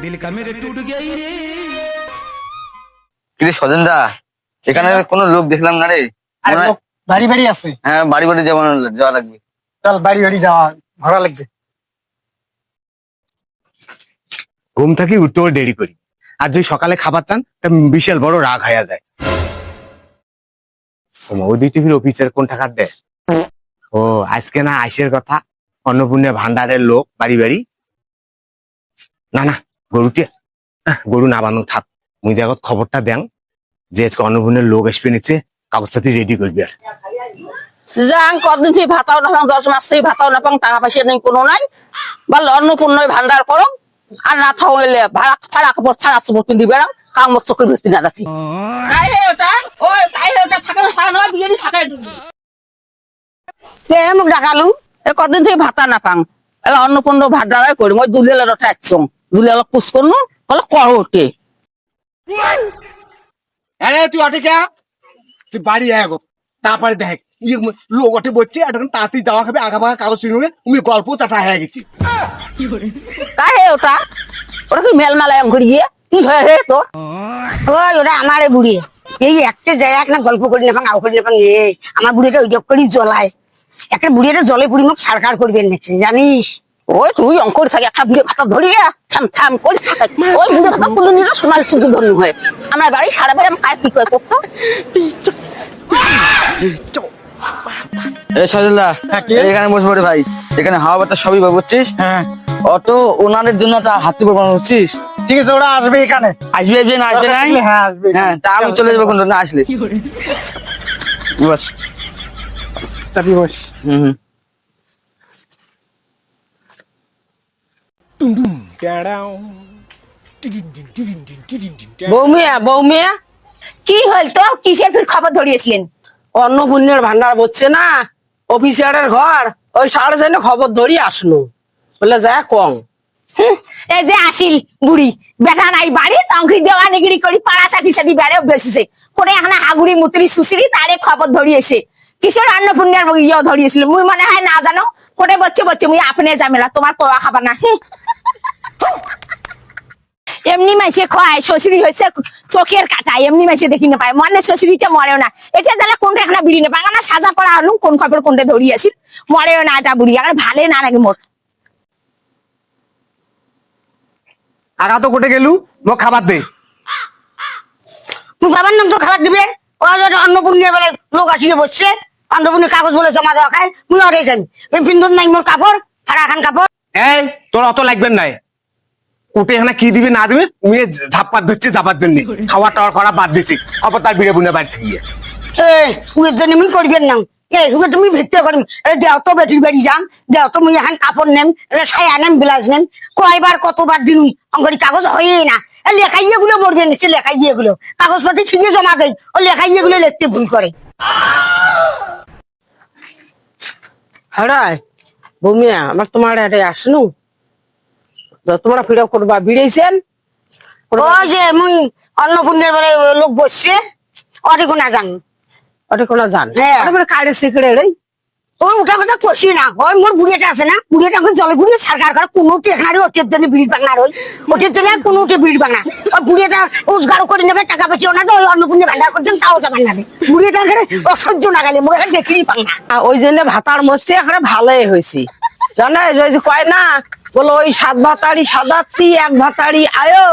दिल का मेरे टूट गया ही रे। কিরে সজেনদা, এখানে কোনো লোক দেখলাম না রে। বাড়ি বাড়ি আছে। হ্যাঁ, বাড়ি বাড়ি যাওয়া লাগবে। চল বাড়ি বাড়ি যাওয়া ভাড়া লাগবে। ঘুম থাকি উঠতেও দেরি করি, আর যদি সকালে খাবার চান তা বিশাল বড় রাগ হয়ে যায়। ওদি টিভির অফিসের কোন টাকার দেয়? ও আজকে না আইসের কথা, অন্নপূর্ণা ভান্ডারের লোক বাড়ি বাড়ি। না না, গরু না বানো থাক, মুই দেখত খবরটা দেন যে আজকে অন্নপূর্ণের লোক আসবে নিচে, কাগজপাতি রেডি করবি। আর যাং কদিন থেকে ভাতাও না পাং, 10 মাস থেকে ভাতাও না পাং, টাকা পয়সা নেই কোনো নাই, বল অন্নপূর্ণায় ভান্ডার করো আর না থাও এলে ভাড়া ছাড়া কাপড় ছাড়া চোপড় কিনে দিবে কাম চোখের ভেতরে না রাখি। তাই হে ওটা, ওই তাই হে ওটা থাকে না থাকে না বিয়ে থাকে। কে মুখ ডাকালু এ কদিন থেকে ভাতা না পাং, এলা অন্নপূর্ণ ভান্ডারাই করি মই দুলেলা রটা একচং দুলেলা কুস করনু বলে করো ওটে। আরে তুই অটে কে, তুই বাড়ি আয় গো, তারপরে দেখ লোক অটে বলছে এখন তাড়াতাড়ি যাওয়া খাবে, আগা ভাগা কাগজ শুনবে, তুমি গল্প চাটা হয়ে গেছি। তাই হে ওটা, ওটা কি মেল মেলায় ঘুরে গিয়ে কি হয়ে রে তো? ওই ওরা আমারে বুড়ি এই একটা যায় এক না গল্প করি না পাং আও করি না পাং, আমার বুড়িটা ওই করি জ্বলায়, একটা বুড়িটা জলে পুড়ি মুখ সারকার করবেন নাকি জানিস? ওই তুই অঙ্কর থাকে একটা বুড়ে ভাতা ধরিয়া থাম থাম করে থাকে, ওই বুড়ে ভাতা পুলে নিয়ে সোনার সুযোগ ধন্য হয় আমরা বাড়ি সারা বাড়ি আমি কায় কি করে করতো। এই সজেনদা, এখানে বসে পড়ে ভাই, এখানে হাওয়া বাতাস সবই বুঝছিস। হ্যাঁ অটো ওনাদের জন্য একটা হাতি প্রমাণ হচ্ছিস। ঠিক আছে, ওরা আসবে এখানে। আসবে আসবে না আসবে নাই? হ্যাঁ আসবে। হ্যাঁ, তা আমি চলে যাবো কোনটা না আসলে। বস। চাবি বস। হুম। বৌমিয়া বৌমিয়া কি হল তো, কিসের ফির খবর ধরিয়েছিলেন? অন্নপূর্ণের ভান্ডার বসছে না, অফিসারের ঘর, ওই সাড়ে জন্য খবর ধরিয়ে আসলো বলে যা কম। এই যে আসিল বুড়ি বেটা নাই বাড়ি তংরি দেওয়া নিগিরি করি পাড়া চাটি চাটি বেড়ে বেসিছে করে এখন হাগুড়ি মুতুরি সুসিরি তারে খবর ধরিয়েছে কিশোর অন্নপূর্ণার ইয়েও ধরিয়েছিল, মুই মনে হয় না জানো কোটে বচ্চে বচ্চে মুই আপনি জামেলা তোমার কোয়া খাবার না। এমনি মাইসে খয় শ্বশুরি হয়েছে চোখের কাটা, এমনি মাইসে দেখি না পায় মনে শ্বশুরিটা মরেও না, এটা তাহলে কোনটা এখন বিড়ি না বাঙানা সাজা পড়া হলুম কোন খবর কোনটা ধরিয়ে আসিল, মরেও না এটা বুড়ি আর ভালে না নাকি মোট। আগা তো কোটে গেলু, মোক খাবার দে। তুই বাবার নাম তো খাবার দিবে, অন্নপূর্ণের বেলায় লোক আসিয়ে বসছে, অন্নপূর্ণের কাগজ বলে জমা দেওয়া খায়, মুই অরে যাই বিন্দুর নাই মোর কাপড় ফাড়া খান কাপড়। এই তোর অত লাগবেন নাই, কোটে এখানে কি দিবি না দিবি উমিয়ে ঝাপ্পাত ধরছে যাবার জন্য, খাওয়া টাওয়ার করা বাদ দিছি, খবর তার বিড়ে বুনে বাড়ি গিয়ে। উয়ের জন্য মুই করবেন না, তুমি ভিত্তি করিম দেও তো বেটির বাড়ি যাম, দেও তো মুই এখন কাপড় নেম সায়া নেম ব্লাউজ নেম, কয়বার কতবার দিন অঙ্গরি কাগজ হয়ে না, লেখা ইয়ে গুলো মরবে নিচ্ছে, লেখা ইয়ে গুলো কাগজপাতি ঠিকই জমা দেয়, ও লেখা ইয়ে গুলো লিখতে ভুল করে। হ্যাঁ বৌমিয়া আমার তোমার এটা আসনু তোমরা ফিরে করবা বিড়েছেন। ওই যে মুই অন্নপূর্ণের বেলায় লোক বসছে অনেক না জান, ওটা কোনো জান হ্যাঁ। কাড়ে সিকড়ে রে ওই উঠা কথা কষি না, ওই মোর বুড়িটা আছে না, বুড়িটা এখন জলে বুড়িয়ে সরকার করে কোনো টেকনারি ওটের জন্য বিড়ি বাংলার ওই ওটের জন্য কোনো উঠে বিড়ি বাংলা, ওই বুড়িটা উজগারও করে নেবে টাকা পয়সা না, ওই অন্নপূর্ণে ভান্ডার করছেন তাও যাবেন না, বুড়িটা এখানে অসহ্য না গেলে মুখ এখানে দেখিনি পাং না। ওই জন্য ভাতার মরছে এখানে ভালোই হয়েছি জানে, যদি কয় না বলো ওই 7 ভাতারি সাদাতি 1 ভাতারি আয়ো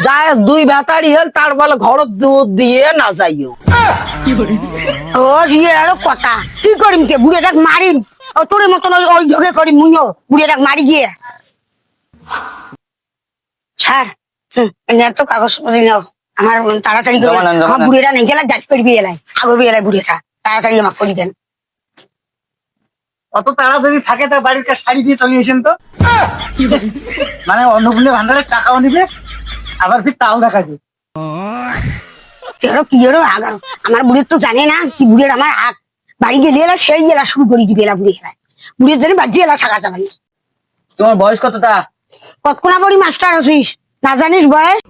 যায় 2 ভাতারি হল তার বলে ঘর দুধ দিয়ে না যাইও। ও ইয়ে আরো কথা কি করিম কে বুড়িটাকে মারিম, ও তোর মতন ওই ঢোকে করি মুইও বুড়িটাকে মারি গিয়ে। স্যার তো কাগজ নাও আমার তাড়াতাড়ি করে, আমার বুড়িটা নেই গেলে ডাক করবি এলাই আগবি এলাই বুড়িটা তাড়াতাড়ি আমাকে করে দেন। অত তারা যদি থাকে তা বাড়ির কাছে শাড়ি দিয়ে চলে এসেন তো, মানে অন্নপূর্ণা ভান্ডারের টাকাও নিবে আবার ফির তাও দেখাবে। কি এরো আগারো আমার বুড়ির তো জানে না কি বুড়ির আমার হাত বাড়ি গেলে এলা সেই এলা শুরু করি দিবে এলা বুড়ি এলা বুড়ির জন্য বাদ দিয়ে এলা থাকা যাবে না। তোমার বয়স কতটা? কতক্ষণা বড়ি মাস্টার আছিস না জানিস বয়স?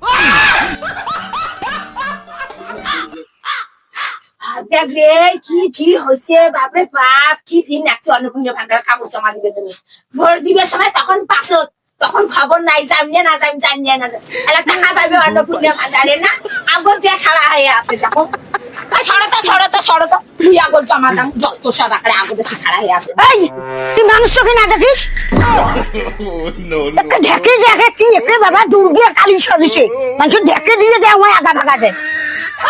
দেখ রে কি ভিড় হয়েছে, বাপরে বাপ কি ভিড় নাকছে অন্নপূর্ণা ভান্ডার কাগজ জমা দিবে জন্য, ভোট দিবে সময় তখন পাঁচত তখন খবর নাই, জানিয়ে না জানিয়ে না এলা টাকা পাইবে অন্নপূর্ণা ভান্ডারে না, আগর যে খাড়া হয়ে আছে দেখো। সরত তুই আগর জমা দাম যত সব আকারে আগর দেশে খাড়া হয়ে আছে। এই তুই মানুষ চোখে না দেখিস একটা ঢেকে দেখে কি একে বাবা দুর্গিয়া কালী সদিছে মানুষ ঢেকে দিয়ে দেয় আমায় আগা ভাগা দেয়।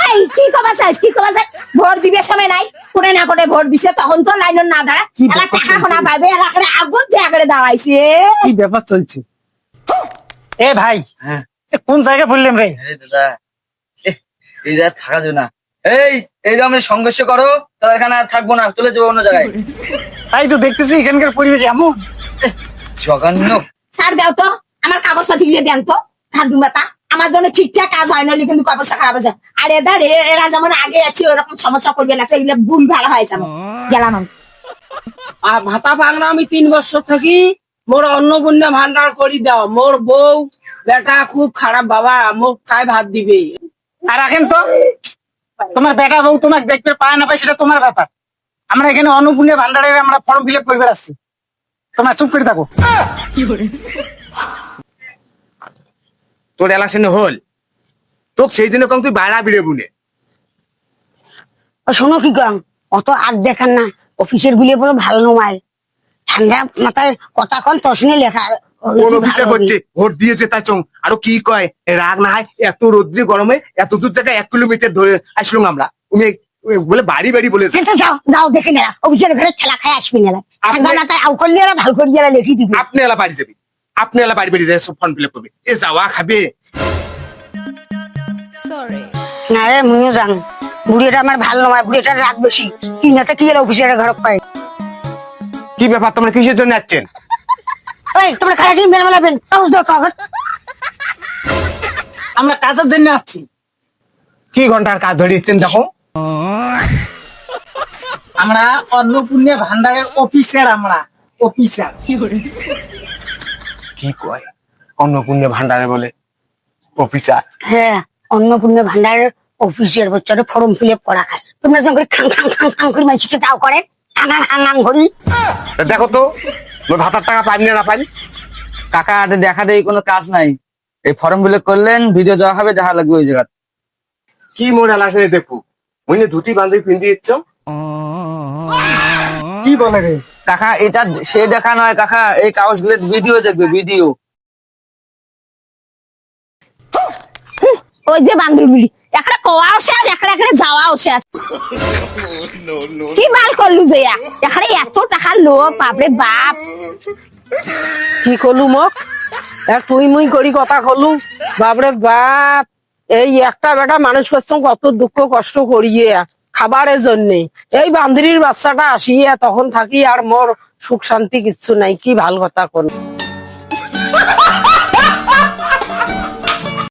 এই কি কবা চাইছ ভোট দিবে সময় নাই, করে না করে ভোট দিছে তখন তো লাইন না দাঁড়া, এলা টাকা কোনা পাইবে এলা করে আগর যে আকারে দাঁড়াইছে। কি ব্যাপার চলছে? এ ভাই, এ কোন জায়গায় বললাম রে? দাদা এই জায়গায় থাকা যাবে না। এই যে আমরা সংঘর্ষ করো, তাহলে এখানে আর থাকবো না, চলে যাবো অন্য জায়গায়। তাই তো দেখতেছি এখানকার পরিবেশ এমন। জঘন্য। ছাড় দাও তো, আমার কাগজপাতি গুলো দেন তো, ঠান্ডু মাতা আমার জন্য ঠিকঠাক কাজ হয় না, কিন্তু অবস্থা খারাপ হয়ে যায়। আর এরা যেমন আগে আছে ওরকম সমস্যা করবে না, এগুলো ভুল ভালো হয়ে যাবে। গেলাম আমি। আর ভাতা পাং না আমি 3 বছর থাকি, মোর অন্নপূর্ণা ভান্ডার করি দাও। মোর বউ বেটা খুব খারাপ বাবা, মোর খায় ভাত দিবে। আর রাখেন তো, তোমার বেটা বউ তোমাকে দেখতে পায় না পায় সেটা তোমার ব্যাপার। আমরা এখানে অন্নপূর্ণা ভান্ডারের আমরা ফর্ম ফিল আপ করে বেড়াচ্ছি, তোমরা চুপ করে থাকো। তোর ইলেকশন হল, তোকে সেই জন্য কম তুই বাইরা বিড়ে বুনে। ও শোনো কি কম, অত আগ দেখান না, অফিসের গুলিয়ে বলো ভালো নয়, ঠান্ডা মাথায় কথা কন তসনে লেখা। কোন অফিসার করছে ভোট দিয়েছে তাই চং আরো কি কয় রাগ না হয়, এত রোদ্রে গরমে এত দূর জায়গায় 1 কিলোমিটার ধরে আসলাম আমরা, উনি বলে বাড়ি বাড়ি বলেছে। যাও যাও দেখে নেলা, অফিসের ঘরে খেলা খায় আসবি নেলা, ঠান্ডা মাথায় আউ করলে এরা ভালো করে যারা লিখি দিবি। আপনি এলা বাড়ি যাবি, আপনি এলা বাড়ি বাড়ি যায় সব ফর্ম ফিল আপ করবে, এ যাওয়া খাবে না রে মুইও জান, বুড়িটা আমার ভালো নয়, বুড়িটার রাগ বেশি, কি নাতে কি এলা অফিসের ঘর পায়। কি ব্যাপার, তোমরা কিসের জন্য যাচ্ছেন? ওই তোমরা খারাপ দিন মেলা মেলাবেন, কাগজ দাও কাগজ। আমরা কাজের জন্য আসছি। কি ঘন্টার কাজ ধরিয়েছেন দেখো? আমরা অন্নপূর্ণা ভান্ডারের অফিসার, আমরা অফিসার। কি কয় অন্নপূর্ণা ভান্ডারে বলে অফিসার? হ্যাঁ, অন্নপূর্ণা ভান্ডারের অফিসের বচ্চারে ফর্ম ফিল আপ করা খায়, তোমরা যখন করে খাং খাং খাং খাং করে মানুষকে তাও করেন আঙাং আঙাং ঘড়ি। দেখো তো ভাতার টাকা পাইনি না পাইনি। কাকা আটে দেখাতে কোনো কাজ নাই, এই ফর্ম ফিল আপ করলেন, ভিডিও যাওয়া হবে, দেখা লাগবে ওই জায়গা। কি মোর এলাকায় দেখো মনে ধুতি বান্ধবী পিন্দি দিচ্ছ। কি বলে রে? কাকা এটা সে দেখা নয় কাকা, এই কাগজগুলো ভিডিও দেখবে, ভিডিও। ওই যে বান্ধবী একটা কোয়াও শেষ, একটা যাওয়াও শেষ। কি মাল করলু যে এখানে এত টাকার লোক, বাপরে বাপ। কি করলু মোক তুই মুই করি কথা করলু, বাপরে বাপ। এই একটা বেটা মানুষ করছ কত দুঃখ কষ্ট করিয়ে খাবারের জন্য, এই বান্ধবীর বাচ্চাটা আসিয়া তখন থাকি আর মোর সুখ শান্তি কিচ্ছু নাই। কি ভাল কথা করল।